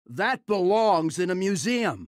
That belongs in a museum.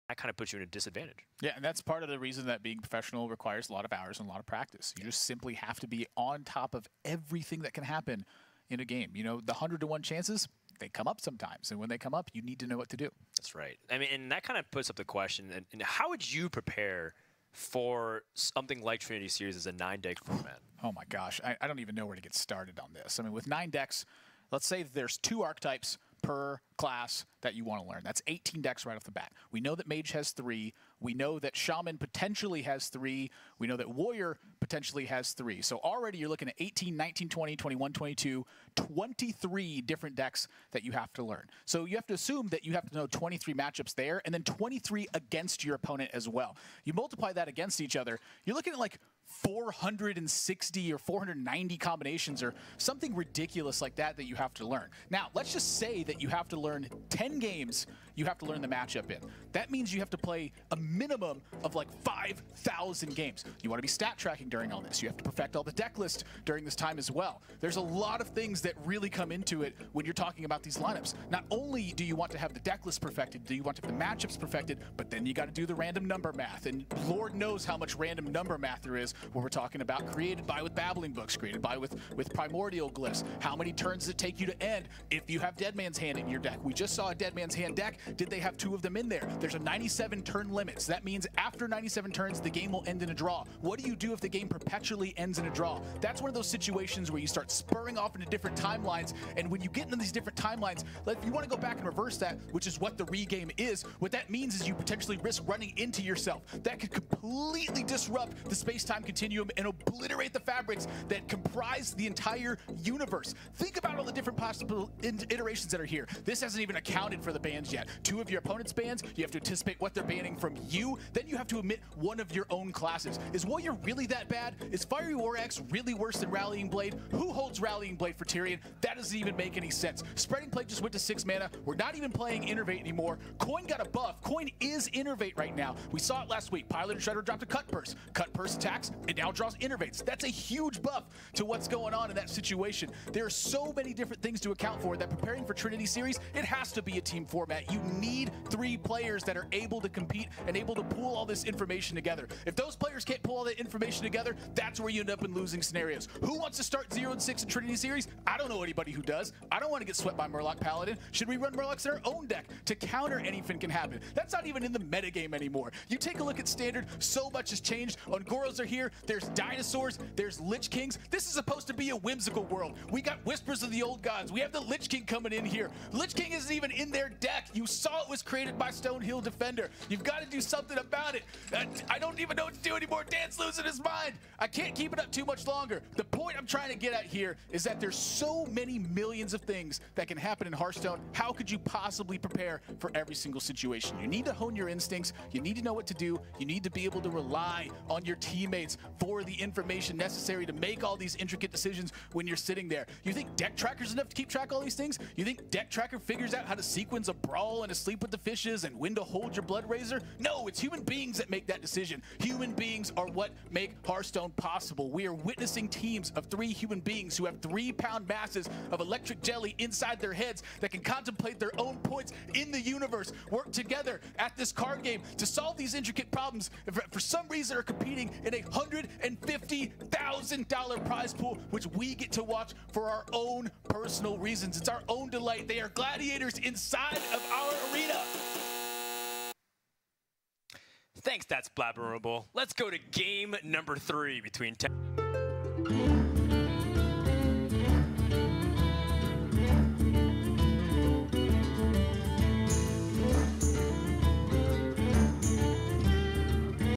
That kind of puts you in a disadvantage. Yeah, and that's part of the reason that being professional requires a lot of hours and a lot of practice. You just simply have to be on top of everything that can happen in a game. You know, the 100-to-1 chances, they come up sometimes. And when they come up, you need to know what to do. That's right. I mean, and that kind of puts up the question, and how would you prepare for something like Trinity Series as a 9-deck format? Oh my gosh, I don't even know where to get started on this. I mean, with 9 decks, let's say there's 2 archetypes per class that you want to learn. That's 18 decks right off the bat. We know that Mage has 3. We know that Shaman potentially has 3. We know that Warrior potentially has 3. So already you're looking at 18, 19, 20, 21, 22, 23 different decks that you have to learn. So you have to assume that you have to know 23 matchups there and then 23 against your opponent as well. You multiply that against each other, you're looking at like 460 or 490 combinations or something ridiculous like that that you have to learn. Now, let's just say that you have to learn 10 games you have to learn the matchup in. That means you have to play a minimum of like 5,000 games. You want to be stat tracking during all this. You have to perfect all the deck list during this time as well. There's a lot of things that really come into it when you're talking about these lineups. Not only do you want to have the deck list perfected, do you want to have the matchups perfected, but then you got to do the random number math. And Lord knows how much random number math there is when we're talking about created by with babbling books, created by with primordial glyphs. How many turns does it take you to end if you have Dead Man's Hand in your deck? We just saw a Dead Man's Hand deck. Did they have 2 of them in there? There's a 97 turn limit. So that means after 97 turns, the game will end in a draw. What do you do if the game perpetually ends in a draw? That's one of those situations where you start spurring off into different timelines. And when you get into these different timelines, if you want to go back and reverse that, which is what the regame is, what that means is you potentially risk running into yourself. That could completely disrupt the space-time continuum and obliterate the fabrics that comprise the entire universe. Think about all the different possible iterations that are here. This hasn't even accounted for the bans yet. 2 of your opponent's bans, you have to anticipate what they're banning from you. Then you have to omit 1 of your own classes. Is Warrior really that bad? Is Fiery War Axe really worse than Rallying Blade? Who holds Rallying Blade for Tyrion? That doesn't even make any sense. Spreading Plague just went to 6 mana. We're not even playing Innervate anymore. Coin got a buff. Coin is Innervate right now. We saw it last week. Pilot and Shredder dropped a Cut Purse. Cut Purse attacks, it now draws Innervates. That's a huge buff to what's going on in that situation. There are so many different things to account for that preparing for Trinity Series, it has to be a team format. You need 3 players that are able to compete and able to pull all this information together. If those players can't pull all that information together, that's where you end up in losing scenarios. Who wants to start 0-6 in Trinity Series? I don't know anybody who does. I don't want to get swept by Murloc Paladin. Should we run Murlocs in our own deck to counter anything can happen? That's not even in the metagame anymore. You take a look at Standard, so much has changed. Ungoros are here, there's dinosaurs, there's Lich Kings. This is supposed to be a whimsical world. We got Whispers of the Old Gods. We have the Lich King coming in here. Lich King isn't even in their deck. You saw it was created by Stonehill Defender. You've got to do something about it. I don't even know what to do anymore. Dan's losing his mind. I can't keep it up too much longer. The point I'm trying to get at here is that there's so many millions of things that can happen in Hearthstone. How could you possibly prepare for every single situation? You need to hone your instincts. You need to know what to do. You need to be able to rely on your teammates for the information necessary to make all these intricate decisions when you're sitting there. You think Deck Tracker's enough to keep track of all these things? You think Deck Tracker figures out how to sequence a brawl and to sleep with the fishes and when to hold your Blood Razor? No, it's human beings that make that decision. Human beings are what make Hearthstone possible. We are witnessing teams of 3 human beings who have 3-pound masses of electric jelly inside their heads that can contemplate their own points in the universe, work together at this card game to solve these intricate problems. For some reason are competing in a $150,000 prize pool, which we get to watch for our own personal reasons. It's our own delight. They are gladiators inside of our arena. Thanks, that's Admirable. Let's go to game number 3 between